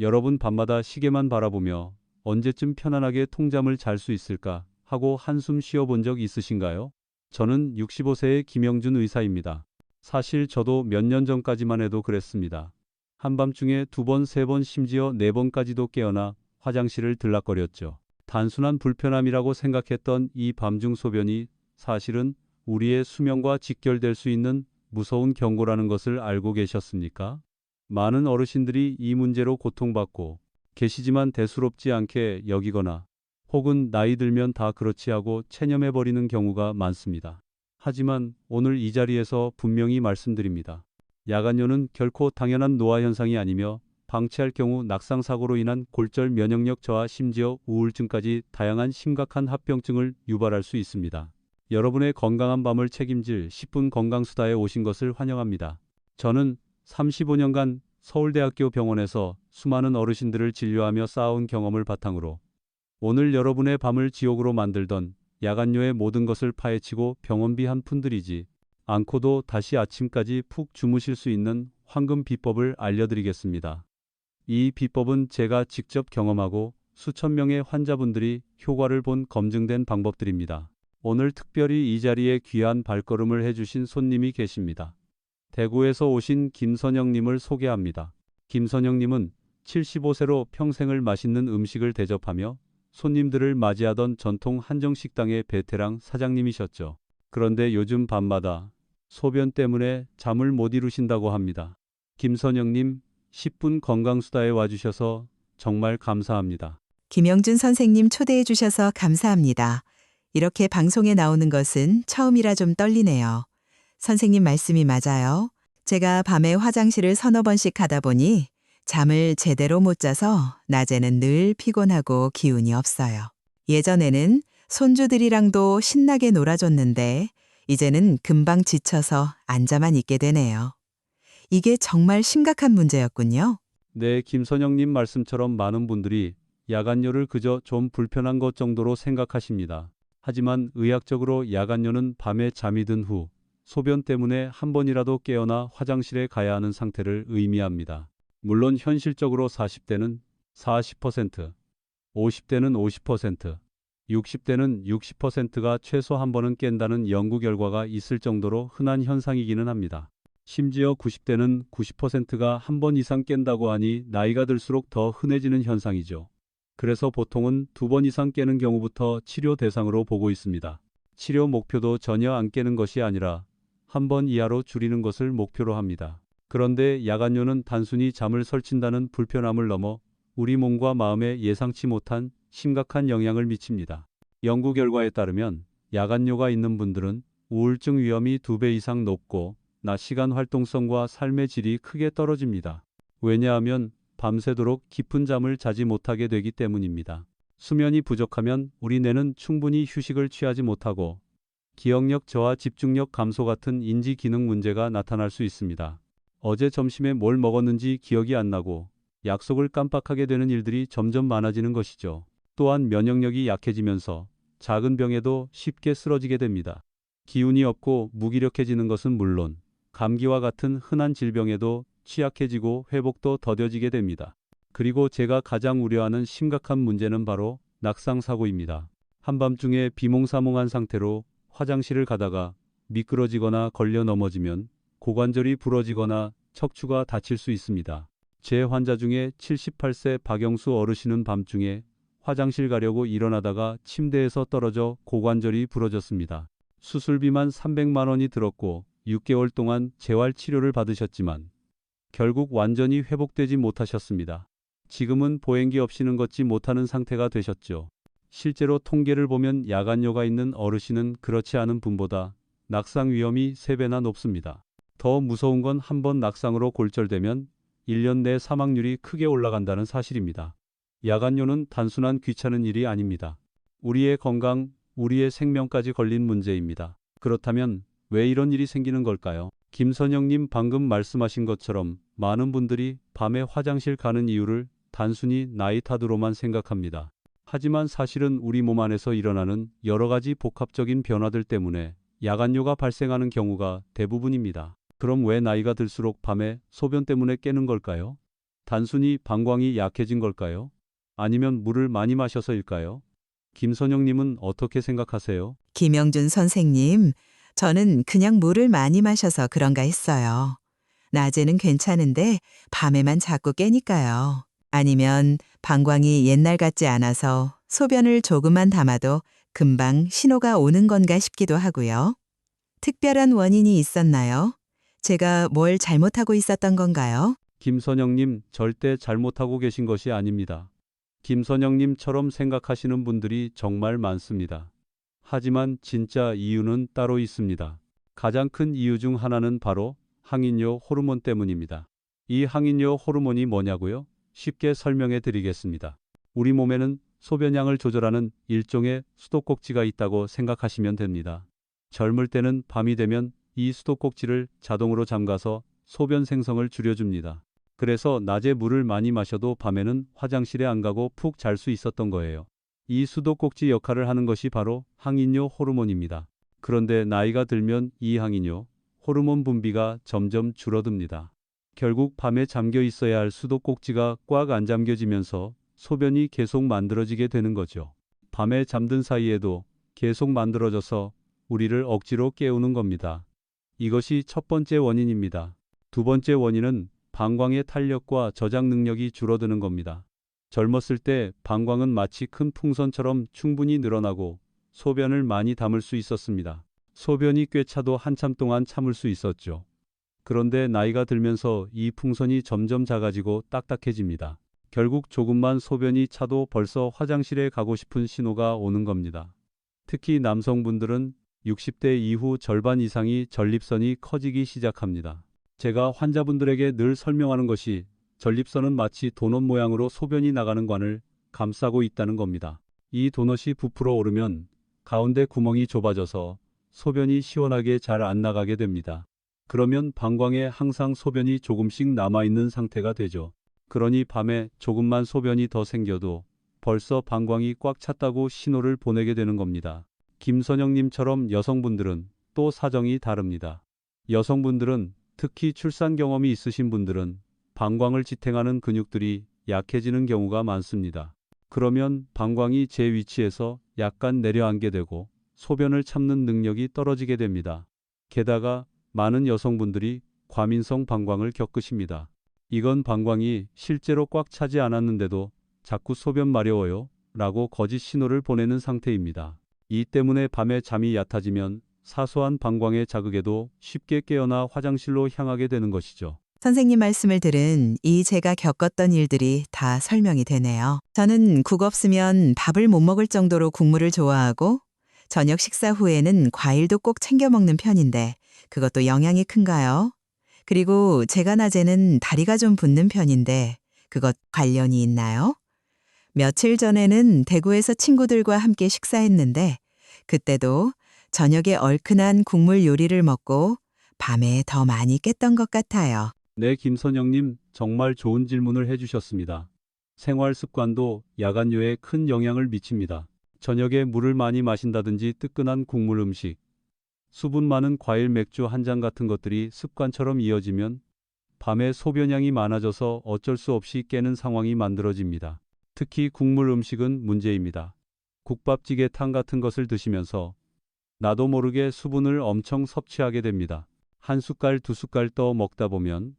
여러분 밤마다 시계만 바라보며 언제쯤 편안하게 통잠을 잘 수 있을까 하고 한숨 쉬어본 적 있으신가요? 저는 65세의 김영준 의사입니다. 사실 저도 몇 년 전까지만 해도 그랬습니다. 한밤중에 두 번, 세 번, 심지어 네 번까지도 깨어나 화장실을 들락거렸죠. 단순한 불편함이라고 생각했던 이 밤중 소변이 사실은 우리의 수명과 직결될 수 있는 무서운 경고라는 것을 알고 계셨습니까? 많은 어르신들이 이 문제로 고통받고 계시지만 대수롭지 않게 여기거나 혹은 나이 들면 다 그렇지 하고 체념해버리는 경우가 많습니다. 하지만 오늘 이 자리에서 분명히 말씀드립니다. 야간뇨는 결코 당연한 노화 현상이 아니며 방치할 경우 낙상사고로 인한 골절 면역력 저하 심지어 우울증까지 다양한 심각한 합병증을 유발할 수 있습니다. 여러분의 건강한 밤을 책임질 10분 건강수다에 오신 것을 환영합니다. 저는 35년간 서울대학교 병원에서 수많은 어르신들을 진료하며 쌓아온 경험을 바탕으로 오늘 여러분의 밤을 지옥으로 만들던 야간뇨의 모든 것을 파헤치고 병원비 한 푼 들이지 않고도 다시 아침까지 푹 주무실 수 있는 황금 비법을 알려드리겠습니다. 이 비법은 제가 직접 경험하고 수천 명의 환자분들이 효과를 본 검증된 방법들입니다. 오늘 특별히 이 자리에 귀한 발걸음을 해주신 손님이 계십니다. 대구에서 오신 김선영님을 소개합니다. 김선영님은 75세로 평생을 맛있는 음식을 대접하며 손님들을 맞이하던 전통 한정식당의 베테랑 사장님이셨죠. 그런데 요즘 밤마다 소변 때문에 잠을 못 이루신다고 합니다. 김선영님, 10분 건강수다에 와주셔서 정말 감사합니다. 김영준 선생님 초대해 주셔서 감사합니다. 이렇게 방송에 나오는 것은 처음이라 좀 떨리네요. 선생님 말씀이 맞아요. 제가 밤에 화장실을 서너 번씩 가다 보니 잠을 제대로 못 자서 낮에는 늘 피곤하고 기운이 없어요. 예전에는 손주들이랑도 신나게 놀아줬는데 이제는 금방 지쳐서 앉아만 있게 되네요. 이게 정말 심각한 문제였군요. 네, 김선영님 말씀처럼 많은 분들이 야간뇨를 그저 좀 불편한 것 정도로 생각하십니다. 하지만 의학적으로 야간뇨는 밤에 잠이 든 후 소변 때문에 한 번이라도 깨어나 화장실에 가야 하는 상태를 의미합니다. 물론 현실적으로 40대는 40%, 50대는 50%, 60대는 60%가 최소 한 번은 깬다는 연구 결과가 있을 정도로 흔한 현상이기는 합니다. 심지어 90대는 90%가 한 번 이상 깬다고 하니 나이가 들수록 더 흔해지는 현상이죠. 그래서 보통은 두 번 이상 깨는 경우부터 치료 대상으로 보고 있습니다. 치료 목표도 전혀 안 깨는 것이 아니라 한 번 이하로 줄이는 것을 목표로 합니다. 그런데 야간뇨는 단순히 잠을 설친다는 불편함을 넘어 우리 몸과 마음에 예상치 못한 심각한 영향을 미칩니다. 연구 결과에 따르면 야간뇨가 있는 분들은 우울증 위험이 2배 이상 높고 낮 시간 활동성과 삶의 질이 크게 떨어집니다. 왜냐하면 밤새도록 깊은 잠을 자지 못하게 되기 때문입니다. 수면이 부족하면 우리 뇌는 충분히 휴식을 취하지 못하고 기억력 저하, 집중력 감소 같은 인지 기능 문제가 나타날 수 있습니다. 어제 점심에 뭘 먹었는지 기억이 안 나고 약속을 깜빡하게 되는 일들이 점점 많아지는 것이죠. 또한 면역력이 약해지면서 작은 병에도 쉽게 쓰러지게 됩니다. 기운이 없고 무기력해지는 것은 물론 감기와 같은 흔한 질병에도 취약해지고 회복도 더뎌지게 됩니다. 그리고 제가 가장 우려하는 심각한 문제는 바로 낙상사고입니다. 한밤중에 비몽사몽한 상태로 화장실을 가다가 미끄러지거나 걸려 넘어지면 고관절이 부러지거나 척추가 다칠 수 있습니다. 제 환자 중에 78세 박영수 어르신은 밤중에 화장실 가려고 일어나다가 침대에서 떨어져 고관절이 부러졌습니다. 수술비만 300만 원이 들었고 6개월 동안 재활치료를 받으셨지만 결국 완전히 회복되지 못하셨습니다. 지금은 보행기 없이는 걷지 못하는 상태가 되셨죠. 실제로 통계를 보면 야간뇨가 있는 어르신은 그렇지 않은 분보다 낙상 위험이 3배나 높습니다. 더 무서운 건 한 번 낙상으로 골절되면 1년 내 사망률이 크게 올라간다는 사실입니다. 야간뇨는 단순한 귀찮은 일이 아닙니다. 우리의 건강, 우리의 생명까지 걸린 문제입니다. 그렇다면 왜 이런 일이 생기는 걸까요? 김선영님 방금 말씀하신 것처럼 많은 분들이 밤에 화장실 가는 이유를 단순히 나이 탓으로만 생각합니다. 하지만 사실은 우리 몸 안에서 일어나는 여러 가지 복합적인 변화들 때문에 야간뇨가 발생하는 경우가 대부분입니다. 그럼 왜 나이가 들수록 밤에 소변 때문에 깨는 걸까요? 단순히 방광이 약해진 걸까요? 아니면 물을 많이 마셔서일까요? 김선영님은 어떻게 생각하세요? 김영준 선생님, 저는 그냥 물을 많이 마셔서 그런가 했어요. 낮에는 괜찮은데 밤에만 자꾸 깨니까요. 아니면 방광이 옛날 같지 않아서 소변을 조금만 담아도 금방 신호가 오는 건가 싶기도 하고요. 특별한 원인이 있었나요? 제가 뭘 잘못하고 있었던 건가요? 김선영님, 절대 잘못하고 계신 것이 아닙니다. 김선영님처럼 생각하시는 분들이 정말 많습니다. 하지만 진짜 이유는 따로 있습니다. 가장 큰 이유 중 하나는 바로 항인료 호르몬 때문입니다. 이 항인료 호르몬이 뭐냐고요? 쉽게 설명해 드리겠습니다. 우리 몸에는 소변량을 조절하는 일종의 수도꼭지가 있다고 생각하시면 됩니다. 젊을 때는 밤이 되면 이 수도꼭지를 자동으로 잠가서 소변 생성을 줄여줍니다. 그래서 낮에 물을 많이 마셔도 밤에는 화장실에 안 가고 푹 잘 수 있었던 거예요. 이 수도꼭지 역할을 하는 것이 바로 항인료 호르몬입니다. 그런데 나이가 들면 이 항인료 호르몬 분비가 점점 줄어듭니다. 결국 밤에 잠겨 있어야 할 수도꼭지가 꽉 안 잠겨지면서 소변이 계속 만들어지게 되는 거죠. 밤에 잠든 사이에도 계속 만들어져서 우리를 억지로 깨우는 겁니다. 이것이 첫 번째 원인입니다. 두 번째 원인은 방광의 탄력과 저장 능력이 줄어드는 겁니다. 젊었을 때 방광은 마치 큰 풍선처럼 충분히 늘어나고 소변을 많이 담을 수 있었습니다. 소변이 꽤 차도 한참 동안 참을 수 있었죠. 그런데 나이가 들면서 이 풍선이 점점 작아지고 딱딱해집니다. 결국 조금만 소변이 차도 벌써 화장실에 가고 싶은 신호가 오는 겁니다. 특히 남성분들은 60대 이후 절반 이상이 전립선이 커지기 시작합니다. 제가 환자분들에게 늘 설명하는 것이 전립선은 마치 도넛 모양으로 소변이 나가는 관을 감싸고 있다는 겁니다. 이 도넛이 부풀어 오르면 가운데 구멍이 좁아져서 소변이 시원하게 잘 안 나가게 됩니다. 그러면 방광에 항상 소변이 조금씩 남아있는 상태가 되죠. 그러니 밤에 조금만 소변이 더 생겨도 벌써 방광이 꽉 찼다고 신호를 보내게 되는 겁니다. 김선영님처럼 여성분들은 또 사정이 다릅니다. 여성분들은 특히 출산 경험이 있으신 분들은 방광을 지탱하는 근육들이 약해지는 경우가 많습니다. 그러면 방광이 제 위치에서 약간 내려앉게 되고 소변을 참는 능력이 떨어지게 됩니다. 게다가 많은 여성분들이 과민성 방광을 겪으십니다. 이건 방광이 실제로 꽉 차지 않았는데도 자꾸 소변 마려워요 라고 거짓 신호를 보내는 상태입니다. 이 때문에 밤에 잠이 얕아지면 사소한 방광의 자극에도 쉽게 깨어나 화장실로 향하게 되는 것이죠. 선생님 말씀을 들은 이 제가 겪었던 일들이 다 설명이 되네요. 저는 국 없으면 밥을 못 먹을 정도로 국물을 좋아하고 저녁 식사 후에는 과일도 꼭 챙겨 먹는 편인데 그것도 영향이 큰가요? 그리고 제가 낮에는 다리가 좀 붓는 편인데 그것 관련이 있나요? 며칠 전에는 대구에서 친구들과 함께 식사했는데 그때도 저녁에 얼큰한 국물 요리를 먹고 밤에 더 많이 깼던 것 같아요. 네, 김선영님 정말 좋은 질문을 해주셨습니다. 생활 습관도 야간뇨에 큰 영향을 미칩니다. 저녁에 물을 많이 마신다든지 뜨끈한 국물 음식, 수분 많은 과일 맥주 한 잔 같은 것들이 습관처럼 이어지면 밤에 소변량이 많아져서 어쩔 수 없이 깨는 상황이 만들어집니다. 특히 국물 음식은 문제입니다. 국밥찌개탕 같은 것을 드시면서 나도 모르게 수분을 엄청 섭취하게 됩니다. 한 숟갈 두 숟갈 떠 먹다 보면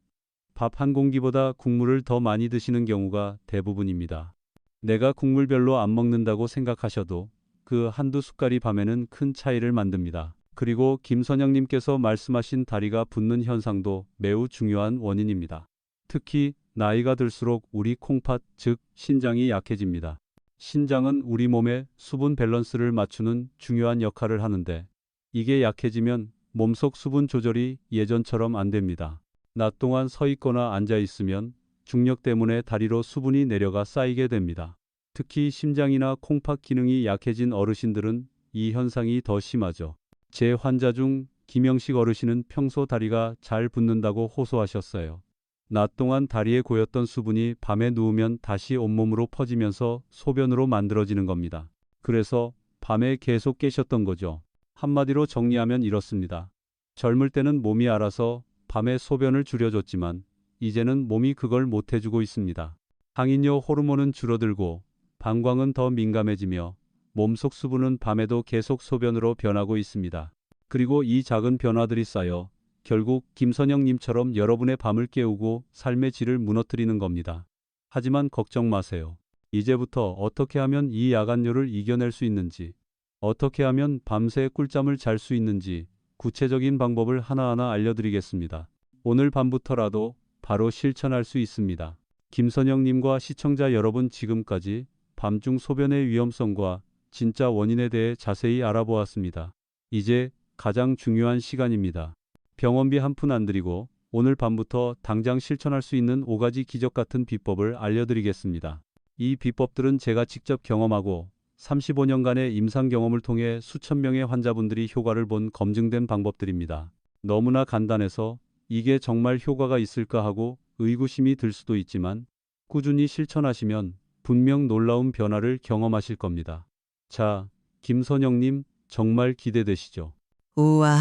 밥 한 공기보다 국물을 더 많이 드시는 경우가 대부분입니다. 내가 국물 별로 안 먹는다고 생각하셔도 그 한두 숟갈이 밤에는 큰 차이를 만듭니다. 그리고 김선영님께서 말씀하신 다리가 붓는 현상도 매우 중요한 원인입니다. 특히 나이가 들수록 우리 콩팥, 즉 신장이 약해집니다. 신장은 우리 몸의 수분 밸런스를 맞추는 중요한 역할을 하는데 이게 약해지면 몸속 수분 조절이 예전처럼 안 됩니다. 낮 동안 서 있거나 앉아 있으면 중력 때문에 다리로 수분이 내려가 쌓이게 됩니다. 특히 심장이나 콩팥 기능이 약해진 어르신들은 이 현상이 더 심하죠. 제 환자 중 김영식 어르신은 평소 다리가 잘 붓는다고 호소하셨어요. 낮 동안 다리에 고였던 수분이 밤에 누우면 다시 온몸으로 퍼지면서 소변으로 만들어지는 겁니다. 그래서 밤에 계속 깨셨던 거죠. 한마디로 정리하면 이렇습니다. 젊을 때는 몸이 알아서 밤에 소변을 줄여줬지만 이제는 몸이 그걸 못해주고 있습니다. 항인효 호르몬은 줄어들고 방광은 더 민감해지며 몸속 수분은 밤에도 계속 소변으로 변하고 있습니다. 그리고 이 작은 변화들이 쌓여 결국 김선영님처럼 여러분의 밤을 깨우고 삶의 질을 무너뜨리는 겁니다. 하지만 걱정 마세요. 이제부터 어떻게 하면 이 야간뇨를 이겨낼 수 있는지, 어떻게 하면 밤새 꿀잠을 잘 수 있는지 구체적인 방법을 하나하나 알려드리겠습니다. 오늘 밤부터라도 바로 실천할 수 있습니다. 김선영님과 시청자 여러분, 지금까지 밤중 소변의 위험성과 진짜 원인에 대해 자세히 알아보았습니다. 이제 가장 중요한 시간입니다. 병원비 한 푼 안 들이고 오늘 밤부터 당장 실천할 수 있는 5가지 기적 같은 비법을 알려드리겠습니다. 이 비법들은 제가 직접 경험하고 35년간의 임상 경험을 통해 수천 명의 환자분들이 효과를 본 검증된 방법들입니다. 너무나 간단해서 이게 정말 효과가 있을까 하고 의구심이 들 수도 있지만 꾸준히 실천하시면 분명 놀라운 변화를 경험하실 겁니다. 자, 김선영님, 정말 기대되시죠? 우와,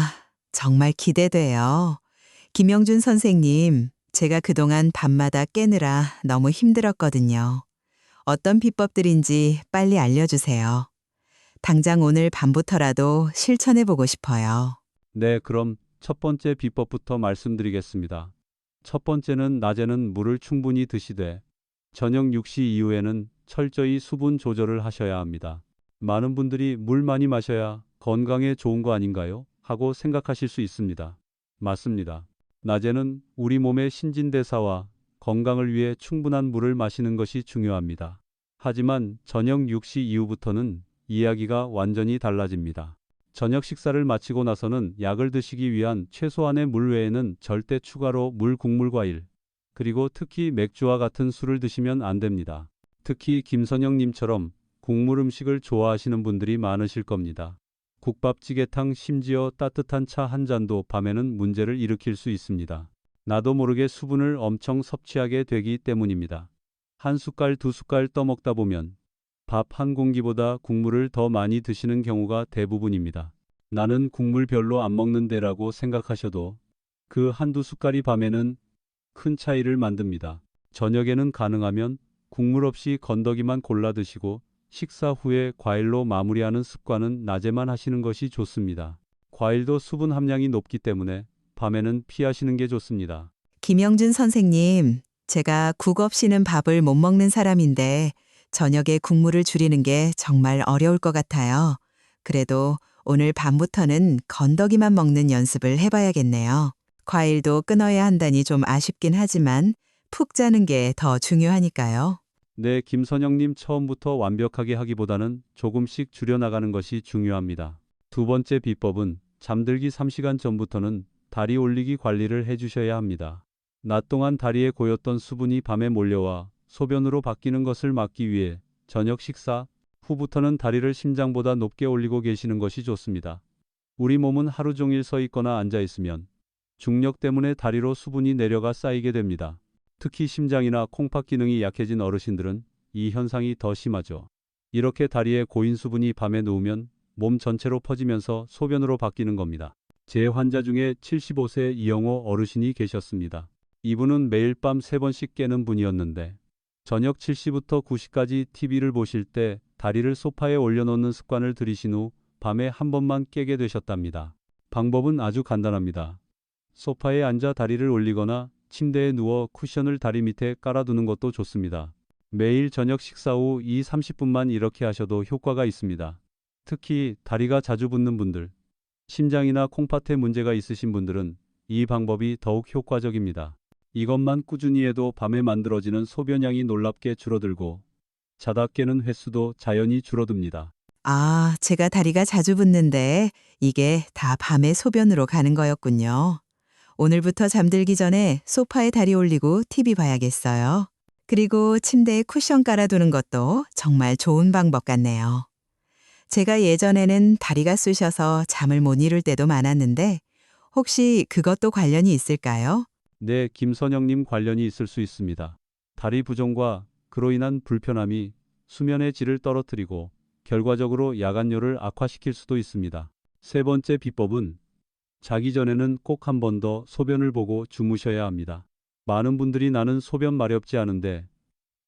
정말 기대돼요. 김영준 선생님, 제가 그동안 밤마다 깨느라 너무 힘들었거든요. 어떤 비법들인지 빨리 알려주세요. 당장 오늘 밤부터라도 실천해보고 싶어요. 네, 그럼 첫 번째 비법부터 말씀드리겠습니다. 첫 번째는 낮에는 물을 충분히 드시되 저녁 6시 이후에는 철저히 수분 조절을 하셔야 합니다. 많은 분들이 물 많이 마셔야 건강에 좋은 거 아닌가요? 하고 생각하실 수 있습니다. 맞습니다. 낮에는 우리 몸의 신진대사와 건강을 위해 충분한 물을 마시는 것이 중요합니다. 하지만 저녁 6시 이후부터는 이야기가 완전히 달라집니다. 저녁 식사를 마치고 나서는 약을 드시기 위한 최소한의 물 외에는 절대 추가로 물, 국물, 과일, 그리고 특히 맥주와 같은 술을 드시면 안 됩니다. 특히 김선영님처럼 국물 음식을 좋아하시는 분들이 많으실 겁니다. 국밥찌개탕, 심지어 따뜻한 차 한 잔도 밤에는 문제를 일으킬 수 있습니다. 나도 모르게 수분을 엄청 섭취하게 되기 때문입니다. 한 숟갈, 두 숟갈 떠먹다 보면 밥 한 공기보다 국물을 더 많이 드시는 경우가 대부분입니다. 나는 국물 별로 안 먹는데라고 생각하셔도 그 한두 숟갈이 밤에는 큰 차이를 만듭니다. 저녁에는 가능하면 국물 없이 건더기만 골라 드시고 식사 후에 과일로 마무리하는 습관은 낮에만 하시는 것이 좋습니다. 과일도 수분 함량이 높기 때문에 밤에는 피하시는 게 좋습니다. 김영준 선생님, 제가 국 없이는 밥을 못 먹는 사람인데 저녁에 국물을 줄이는 게 정말 어려울 것 같아요. 그래도 오늘 밤부터는 건더기만 먹는 연습을 해봐야겠네요. 과일도 끊어야 한다니 좀 아쉽긴 하지만 푹 자는 게 더 중요하니까요. 네, 김선영님, 처음부터 완벽하게 하기보다는 조금씩 줄여나가는 것이 중요합니다. 두 번째 비법은 잠들기 3시간 전부터는 다리 올리기 관리를 해주셔야 합니다. 낮 동안 다리에 고였던 수분이 밤에 몰려와 소변으로 바뀌는 것을 막기 위해 저녁 식사 후부터는 다리를 심장보다 높게 올리고 계시는 것이 좋습니다. 우리 몸은 하루 종일 서 있거나 앉아 있으면 중력 때문에 다리로 수분이 내려가 쌓이게 됩니다. 특히 심장이나 콩팥 기능이 약해진 어르신들은 이 현상이 더 심하죠. 이렇게 다리에 고인 수분이 밤에 누우면 몸 전체로 퍼지면서 소변으로 바뀌는 겁니다. 제 환자 중에 75세 이영호 어르신이 계셨습니다. 이분은 매일 밤 3번씩 깨는 분이었는데 저녁 7시부터 9시까지 TV를 보실 때 다리를 소파에 올려놓는 습관을 들이신 후 밤에 한 번만 깨게 되셨답니다. 방법은 아주 간단합니다. 소파에 앉아 다리를 올리거나 침대에 누워 쿠션을 다리 밑에 깔아두는 것도 좋습니다. 매일 저녁 식사 후 30분만 이렇게 하셔도 효과가 있습니다. 특히 다리가 자주 붓는 분들, 심장이나 콩팥에 문제가 있으신 분들은 이 방법이 더욱 효과적입니다. 이것만 꾸준히 해도 밤에 만들어지는 소변량이 놀랍게 줄어들고 자다 깨는 횟수도 자연히 줄어듭니다. 아, 제가 다리가 자주 붓는데 이게 다 밤에 소변으로 가는 거였군요. 오늘부터 잠들기 전에 소파에 다리 올리고 TV 봐야겠어요. 그리고 침대에 쿠션 깔아두는 것도 정말 좋은 방법 같네요. 제가 예전에는 다리가 쑤셔서 잠을 못 이룰 때도 많았는데 혹시 그것도 관련이 있을까요? 네, 김선영님, 관련이 있을 수 있습니다. 다리 부종과 그로 인한 불편함이 수면의 질을 떨어뜨리고 결과적으로 야간뇨를 악화시킬 수도 있습니다. 세 번째 비법은 자기 전에는 꼭 한 번 더 소변을 보고 주무셔야 합니다. 많은 분들이 나는 소변 마렵지 않은데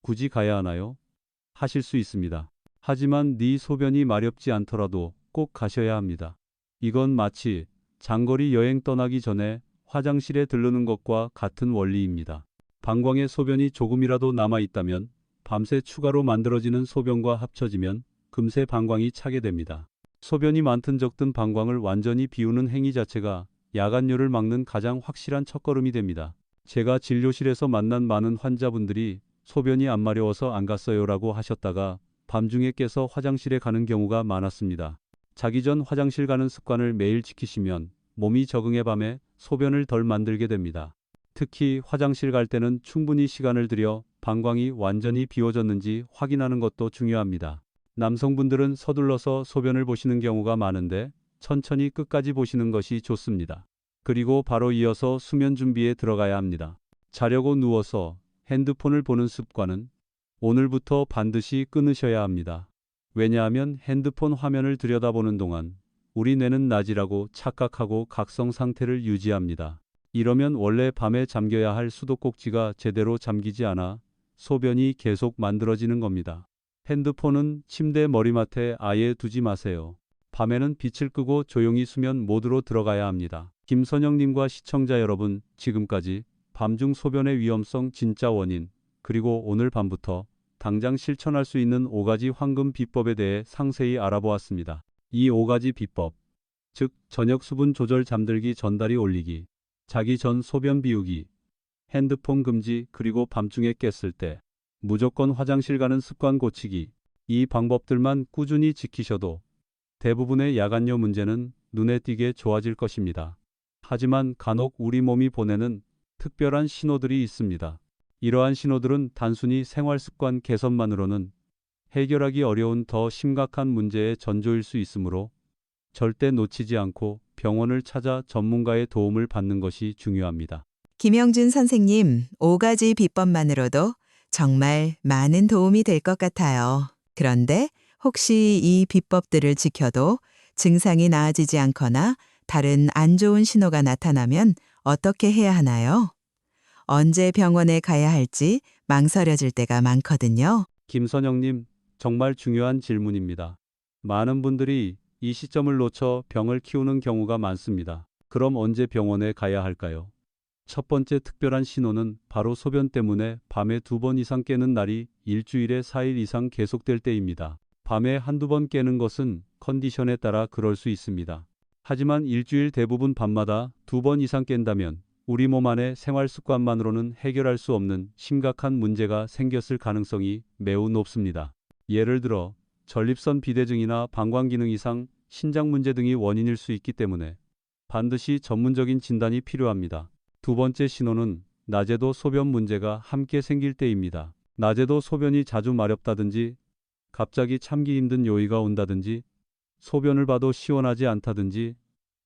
굳이 가야 하나요? 하실 수 있습니다. 하지만 네 소변이 마렵지 않더라도 꼭 가셔야 합니다. 이건 마치 장거리 여행 떠나기 전에 화장실에 들르는 것과 같은 원리입니다. 방광에 소변이 조금이라도 남아 있다면 밤새 추가로 만들어지는 소변과 합쳐지면 금세 방광이 차게 됩니다. 소변이 많든 적든 방광을 완전히 비우는 행위 자체가 야간뇨를 막는 가장 확실한 첫걸음이 됩니다. 제가 진료실에서 만난 많은 환자분들이 소변이 안 마려워서 안 갔어요라고 하셨다가 밤중에 깨서 화장실에 가는 경우가 많았습니다. 자기 전 화장실 가는 습관을 매일 지키시면 몸이 적응해 밤에 소변을 덜 만들게 됩니다. 특히 화장실 갈 때는 충분히 시간을 들여 방광이 완전히 비워졌는지 확인하는 것도 중요합니다. 남성분들은 서둘러서 소변을 보시는 경우가 많은데 천천히 끝까지 보시는 것이 좋습니다. 그리고 바로 이어서 수면 준비에 들어가야 합니다. 자려고 누워서 핸드폰을 보는 습관은 오늘부터 반드시 끊으셔야 합니다. 왜냐하면 핸드폰 화면을 들여다보는 동안 우리 뇌는 낮이라고 착각하고 각성 상태를 유지합니다. 이러면 원래 밤에 잠겨야 할 수도꼭지가 제대로 잠기지 않아 소변이 계속 만들어지는 겁니다. 핸드폰은 침대 머리맡에 아예 두지 마세요. 밤에는 빛을 끄고 조용히 수면 모드로 들어가야 합니다. 김선영님과 시청자 여러분, 지금까지 밤중 소변의 위험성 진짜 원인, 그리고 오늘 밤부터 당장 실천할 수 있는 5가지 황금 비법에 대해 상세히 알아보았습니다. 이 5가지 비법, 즉 저녁 수분 조절, 잠들기 전 다리 올리기, 자기 전 소변 비우기, 핸드폰 금지, 그리고 밤중에 깼을 때 무조건 화장실 가는 습관 고치기. 이 방법들만 꾸준히 지키셔도 대부분의 야간뇨 문제는 눈에 띄게 좋아질 것입니다. 하지만 간혹 우리 몸이 보내는 특별한 신호들이 있습니다. 이러한 신호들은 단순히 생활 습관 개선만으로는 해결하기 어려운 더 심각한 문제의 전조일 수 있으므로 절대 놓치지 않고 병원을 찾아 전문가의 도움을 받는 것이 중요합니다. 김영준 선생님, 5가지 비법만으로도 정말 많은 도움이 될 것 같아요. 그런데 혹시 이 비법들을 지켜도 증상이 나아지지 않거나 다른 안 좋은 신호가 나타나면 어떻게 해야 하나요? 언제 병원에 가야 할지 망설여질 때가 많거든요. 김선영님, 정말 중요한 질문입니다. 많은 분들이 이 시점을 놓쳐 병을 키우는 경우가 많습니다. 그럼 언제 병원에 가야 할까요? 첫 번째 특별한 신호는 바로 소변 때문에 밤에 2번 이상 깨는 날이 일주일에 4일 이상 계속될 때입니다. 밤에 한두 번 깨는 것은 컨디션에 따라 그럴 수 있습니다. 하지만 일주일 대부분 밤마다 2번 이상 깬다면 우리 몸 안의 생활 습관만으로는 해결할 수 없는 심각한 문제가 생겼을 가능성이 매우 높습니다. 예를 들어 전립선 비대증이나 방광 기능 이상, 신장 문제 등이 원인일 수 있기 때문에 반드시 전문적인 진단이 필요합니다. 두 번째 신호는 낮에도 소변 문제가 함께 생길 때입니다. 낮에도 소변이 자주 마렵다든지 갑자기 참기 힘든 요의가 온다든지 소변을 봐도 시원하지 않다든지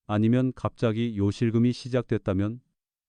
아니면 갑자기 요실금이 시작됐다면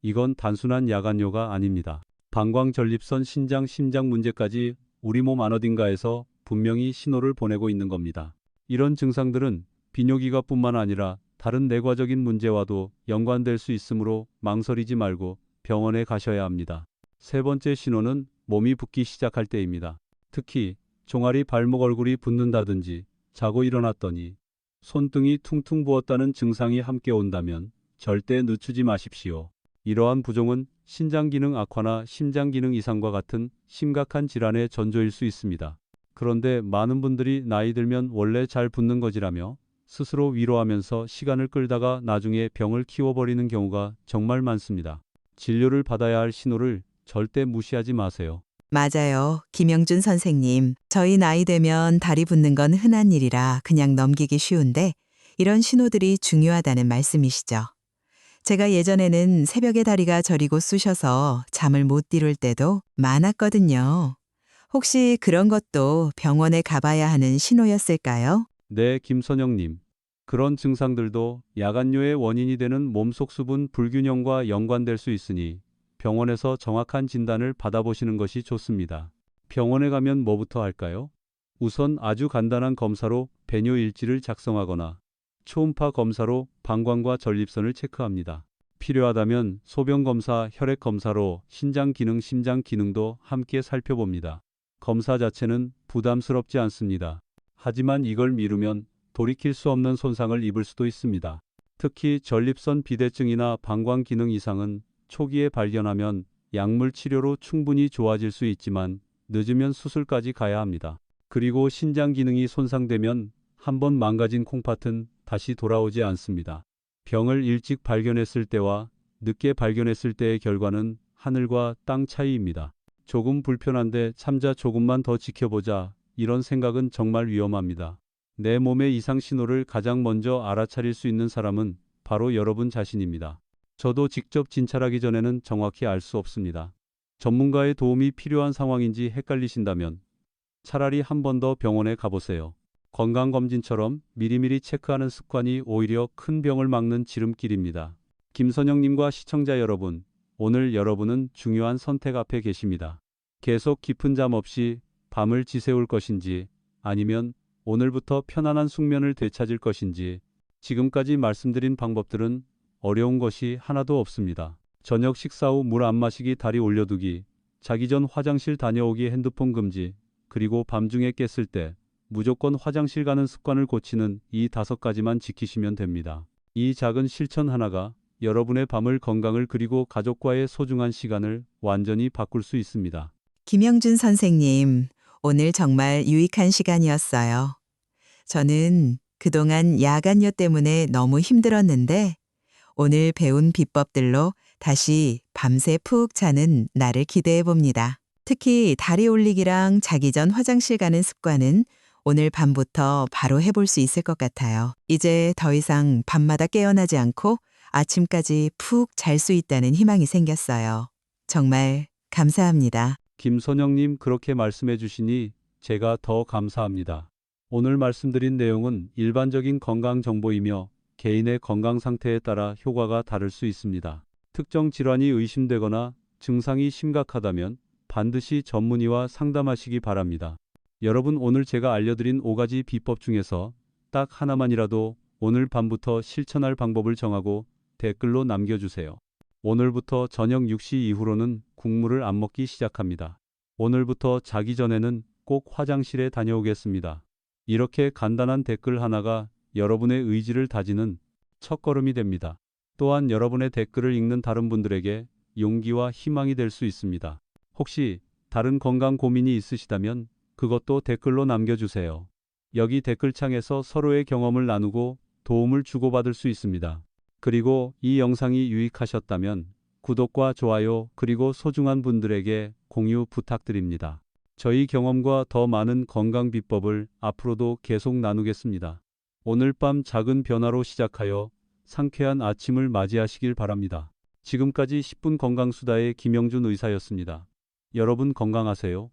이건 단순한 야간뇨가 아닙니다. 방광, 전립선, 신장, 심장 문제까지 우리 몸 안 어딘가에서 분명히 신호를 보내고 있는 겁니다. 이런 증상들은 비뇨기과뿐만 아니라 다른 내과적인 문제와도 연관될 수 있으므로 망설이지 말고 병원에 가셔야 합니다. 세 번째 신호는 몸이 붓기 시작할 때입니다. 특히 종아리, 발목, 얼굴이 붓는다든지 자고 일어났더니 손등이 퉁퉁 부었다는 증상이 함께 온다면 절대 늦추지 마십시오. 이러한 부종은 신장 기능 악화나 심장 기능 이상과 같은 심각한 질환의 전조일 수 있습니다. 그런데 많은 분들이 나이 들면 원래 잘 붓는 거지라며 스스로 위로하면서 시간을 끌다가 나중에 병을 키워버리는 경우가 정말 많습니다. 진료를 받아야 할 신호를 절대 무시하지 마세요. 맞아요. 김영준 선생님, 저희 나이 되면 다리 붓는 건 흔한 일이라 그냥 넘기기 쉬운데 이런 신호들이 중요하다는 말씀이시죠. 제가 예전에는 새벽에 다리가 저리고 쑤셔서 잠을 못 이룰 때도 많았거든요. 혹시 그런 것도 병원에 가봐야 하는 신호였을까요? 네, 김선영님. 그런 증상들도 야간뇨의 원인이 되는 몸속 수분 불균형과 연관될 수 있으니 병원에서 정확한 진단을 받아보시는 것이 좋습니다. 병원에 가면 뭐부터 할까요? 우선 아주 간단한 검사로 배뇨 일지를 작성하거나 초음파 검사로 방광과 전립선을 체크합니다. 필요하다면 소변 검사, 혈액 검사로 신장 기능, 심장 기능도 함께 살펴봅니다. 검사 자체는 부담스럽지 않습니다. 하지만 이걸 미루면 돌이킬 수 없는 손상을 입을 수도 있습니다. 특히 전립선 비대증이나 방광 기능 이상은 초기에 발견하면 약물 치료로 충분히 좋아질 수 있지만 늦으면 수술까지 가야 합니다. 그리고 신장 기능이 손상되면 한번 망가진 콩팥은 다시 돌아오지 않습니다. 병을 일찍 발견했을 때와 늦게 발견했을 때의 결과는 하늘과 땅 차이입니다. 조금 불편한데 참자, 조금만 더 지켜보자, 이런 생각은 정말 위험합니다. 내 몸의 이상 신호를 가장 먼저 알아차릴 수 있는 사람은 바로 여러분 자신입니다. 저도 직접 진찰하기 전에는 정확히 알 수 없습니다. 전문가의 도움이 필요한 상황인지 헷갈리신다면 차라리 한 번 더 병원에 가보세요. 건강검진처럼 미리미리 체크하는 습관이 오히려 큰 병을 막는 지름길입니다. 김선영님과 시청자 여러분, 오늘 여러분은 중요한 선택 앞에 계십니다. 계속 깊은 잠 없이 밤을 지새울 것인지 아니면 오늘부터 편안한 숙면을 되찾을 것인지, 지금까지 말씀드린 방법들은 어려운 것이 하나도 없습니다. 저녁 식사 후 물 안 마시기, 다리 올려두기, 자기 전 화장실 다녀오기, 핸드폰 금지, 그리고 밤중에 깼을 때 무조건 화장실 가는 습관을 고치는 이 5가지만 지키시면 됩니다. 이 작은 실천 하나가 여러분의 밤을, 건강을, 그리고 가족과의 소중한 시간을 완전히 바꿀 수 있습니다. 김영준 선생님, 오늘 정말 유익한 시간이었어요. 저는 그동안 야간요 때문에 너무 힘들었는데 오늘 배운 비법들로 다시 밤새 푹 자는 날을 기대해 봅니다. 특히 다리 올리기랑 자기 전 화장실 가는 습관은 오늘 밤부터 바로 해볼 수 있을 것 같아요. 이제 더 이상 밤마다 깨어나지 않고 아침까지 푹 잘 수 있다는 희망이 생겼어요. 정말 감사합니다. 김선영님, 그렇게 말씀해 주시니 제가 더 감사합니다. 오늘 말씀드린 내용은 일반적인 건강 정보이며 개인의 건강 상태에 따라 효과가 다를 수 있습니다. 특정 질환이 의심되거나 증상이 심각하다면 반드시 전문의와 상담하시기 바랍니다. 여러분, 오늘 제가 알려드린 5가지 비법 중에서 딱 하나만이라도 오늘 밤부터 실천할 방법을 정하고 댓글로 남겨주세요. 오늘부터 저녁 6시 이후로는 국물을 안 먹기 시작합니다. 오늘부터 자기 전에는 꼭 화장실에 다녀오겠습니다. 이렇게 간단한 댓글 하나가 여러분의 의지를 다지는 첫걸음이 됩니다. 또한 여러분의 댓글을 읽는 다른 분들에게 용기와 희망이 될 수 있습니다. 혹시 다른 건강 고민이 있으시다면 그것도 댓글로 남겨주세요. 여기 댓글창에서 서로의 경험을 나누고 도움을 주고받을 수 있습니다. 그리고 이 영상이 유익하셨다면 구독과 좋아요, 그리고 소중한 분들에게 공유 부탁드립니다. 저희 경험과 더 많은 건강 비법을 앞으로도 계속 나누겠습니다. 오늘 밤 작은 변화로 시작하여 상쾌한 아침을 맞이하시길 바랍니다. 지금까지 10분 건강수다의 김영준 의사였습니다. 여러분 건강하세요.